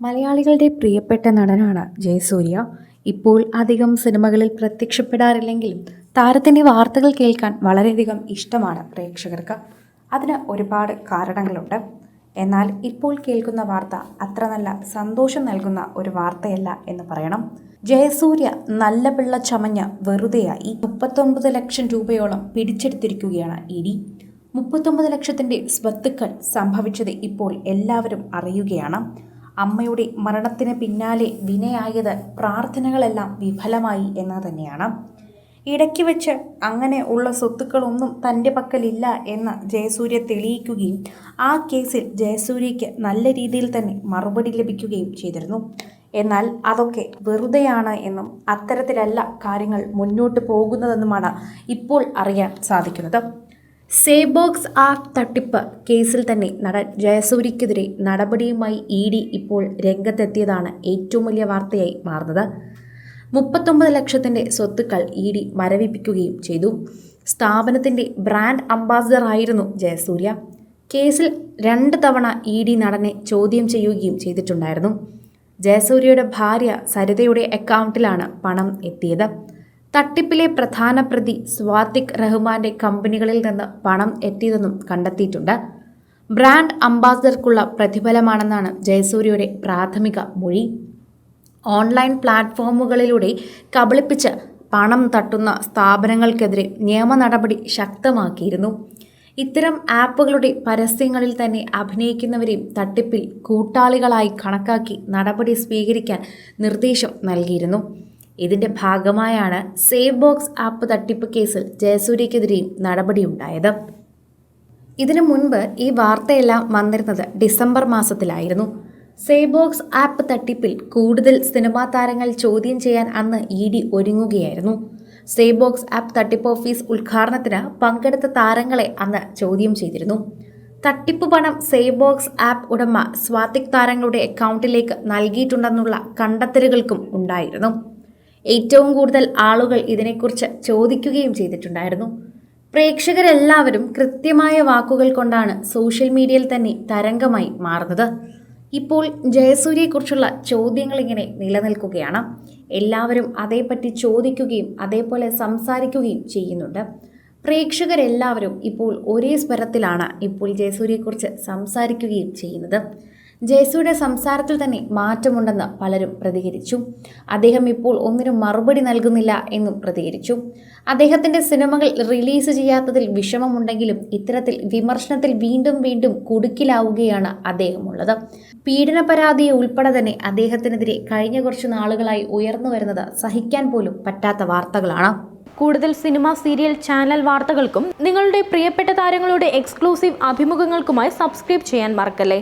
മലയാളികളുടെ പ്രിയപ്പെട്ട നടനാണ് ജയസൂര്യ. ഇപ്പോൾ അധികം സിനിമകളിൽ പ്രത്യക്ഷപ്പെടാറില്ലെങ്കിലും താരത്തിൻ്റെ വാർത്തകൾ കേൾക്കാൻ വളരെയധികം ഇഷ്ടമാണ് പ്രേക്ഷകർക്ക്. അതിന് ഒരുപാട് കാരണങ്ങളുണ്ട്. എന്നാൽ ഇപ്പോൾ കേൾക്കുന്ന വാർത്ത അത്ര നല്ല സന്തോഷം നൽകുന്ന ഒരു വാർത്തയല്ല എന്ന് പറയണം. ജയസൂര്യ നല്ല പിള്ള ചമഞ്ഞ വെറുതെയായി 39 ലക്ഷം രൂപയോളം പിടിച്ചെടുത്തിരിക്കുകയാണ് ഇഡി. 39 ലക്ഷത്തിൻ്റെ സ്വത്തുക്കൾ സംഭവിച്ചത് ഇപ്പോൾ എല്ലാവരും അറിയുകയാണ്. അമ്മയുടെ മരണത്തിന് പിന്നാലെ വിനയായത് പ്രാർത്ഥനകളെല്ലാം വിഫലമായി എന്ന് തന്നെയാണ്. ഇടയ്ക്ക് വെച്ച് അങ്ങനെ ഉള്ള സ്വത്തുക്കളൊന്നും തൻ്റെ പക്കലില്ല എന്ന് ജയസൂര്യ തെളിയിക്കുകയും ആ കേസിൽ ജയസൂര്യയ്ക്ക് നല്ല രീതിയിൽ തന്നെ മറുപടി ലഭിക്കുകയും ചെയ്തിരുന്നു. എന്നാൽ അതൊക്കെ വെറുതെയാണ് എന്നും അത്തരത്തിലല്ല കാര്യങ്ങൾ മുന്നോട്ട് പോകുന്നതെന്നുമാണ് ഇപ്പോൾ അറിയാൻ സാധിക്കുന്നത്. സേബോക്സ് ആപ്പ് തട്ടിപ്പ് കേസിൽ തന്നെ നടൻ ജയസൂര്യക്കെതിരെ നടപടിയുമായി ഇഡി ഇപ്പോൾ രംഗത്തെത്തിയതാണ് ഏറ്റവും വലിയ വാർത്തയായി മാറുന്നത്. 39 ലക്ഷത്തിൻ്റെ സ്വത്തുക്കൾ ഇഡി മരവിപ്പിക്കുകയും ചെയ്തു. സ്ഥാപനത്തിൻ്റെ ബ്രാൻഡ് അംബാസിഡർ ആയിരുന്നു ജയസൂര്യ. കേസിൽ 2 തവണ ഇഡി നടനെ ചോദ്യം ചെയ്യുകയും ചെയ്തിട്ടുണ്ടായിരുന്നു. ജയസൂര്യയുടെ ഭാര്യ സരിതയുടെ അക്കൗണ്ടിലാണ് പണം എത്തിയത്. തട്ടിപ്പിലെ പ്രധാന പ്രതി സ്വാതിക് റഹ്മാന്റെ കമ്പനികളിൽ നിന്ന് പണം എത്തിയതെന്നും കണ്ടെത്തിയിട്ടുണ്ട്. ബ്രാൻഡ് അംബാസിഡർക്കുള്ള പ്രതിഫലമാണെന്നാണ് ജയസൂര്യയുടെ പ്രാഥമിക മൊഴി. ഓൺലൈൻ പ്ലാറ്റ്ഫോമുകളിലൂടെ കബളിപ്പിച്ച് പണം തട്ടുന്ന സ്ഥാപനങ്ങൾക്കെതിരെ നിയമ നടപടി ശക്തമാക്കിയിരുന്നു. ഇത്തരം ആപ്പുകളുടെ പരസ്യങ്ങളിൽ തന്നെ അഭിനയിക്കുന്നവരെയും തട്ടിപ്പിൽ കൂട്ടാളികളായി കണക്കാക്കി നടപടി സ്വീകരിക്കാൻ നിർദ്ദേശം നൽകിയിരുന്നു. ഇതിന്റെ ഭാഗമായാണ് സേബോക്സ് ആപ്പ് തട്ടിപ്പ് കേസിൽ ജയസൂര്യക്കെതിരെയും നടപടിയുണ്ടായത്. ഇതിനു മുൻപ് ഈ വാർത്തയെല്ലാം വന്നിരുന്നത് ഡിസംബർ മാസത്തിലായിരുന്നു. സേബോക്സ് ആപ്പ് തട്ടിപ്പിൽ കൂടുതൽ സിനിമാ താരങ്ങൾ ചോദ്യം ചെയ്യാൻ അന്ന് ഇഡി ഒരുങ്ങുകയായിരുന്നു. സേബോക്സ് ആപ്പ് തട്ടിപ്പ് ഓഫീസ് ഉദ്ഘാടനത്തിന് പങ്കെടുത്ത താരങ്ങളെ അന്ന് ചോദ്യം ചെയ്തിരുന്നു. തട്ടിപ്പ് പണം സേബോക്സ് ആപ്പ് ഉടമ സ്വാതിക് താരങ്ങളുടെ അക്കൗണ്ടിലേക്ക് നൽകിയിട്ടുണ്ടെന്നുള്ള കണ്ടെത്തലുകൾക്കും ഉണ്ടായിരുന്നു. ഏറ്റവും കൂടുതൽ ആളുകൾ ഇതിനെക്കുറിച്ച് ചോദിക്കുകയും ചെയ്തിട്ടുണ്ടായിരുന്നു. പ്രേക്ഷകരെല്ലാവരും കൃത്യമായ വാക്കുകൾ കൊണ്ടാണ് സോഷ്യൽ മീഡിയയിൽ തന്നെ തരംഗമായി മാറുന്നത്. ഇപ്പോൾ ജയസൂര്യയെക്കുറിച്ചുള്ള ചോദ്യങ്ങൾ ഇങ്ങനെ നിലനിൽക്കുകയാണ്. എല്ലാവരും അതേപ്പറ്റി ചോദിക്കുകയും അതേപോലെ സംസാരിക്കുകയും ചെയ്യുന്നുണ്ട്. പ്രേക്ഷകരെല്ലാവരും ഇപ്പോൾ ഒരേ സ്വരത്തിലാണ് ഇപ്പോൾ ജയസൂര്യയെക്കുറിച്ച് സംസാരിക്കുകയും ചെയ്യുന്നത്. ജയസൂര്യയുടെ സംസാരത്തിൽ തന്നെ മാറ്റമുണ്ടെന്ന് പലരും പ്രതികരിച്ചു. അദ്ദേഹം ഇപ്പോൾ ഒന്നിനും മറുപടി നൽകുന്നില്ല എന്നും പ്രതികരിച്ചു. അദ്ദേഹത്തിൻ്റെ സിനിമകൾ റിലീസ് ചെയ്യാത്തതിൽ വിഷമമുണ്ടെങ്കിലും ഇത്തരത്തിൽ വിമർശനത്തിൽ വീണ്ടും വീണ്ടും കുടുക്കിലാവുകയാണ് അദ്ദേഹമുള്ളത്. പീഡന പരാതിയെ ഉൾപ്പെടെ തന്നെ അദ്ദേഹത്തിനെതിരെ കഴിഞ്ഞ കുറച്ച് നാളുകളായി ഉയർന്നു വരുന്നത് സഹിക്കാൻ പോലും പറ്റാത്ത വാർത്തകളാണ്. കൂടുതൽ സിനിമ, സീരിയൽ, ചാനൽ വാർത്തകൾക്കും നിങ്ങളുടെ പ്രിയപ്പെട്ട താരങ്ങളുടെ എക്സ്ക്ലൂസീവ് അഭിമുഖങ്ങൾക്കുമായി സബ്സ്ക്രൈബ് ചെയ്യാൻ മറക്കല്ലേ.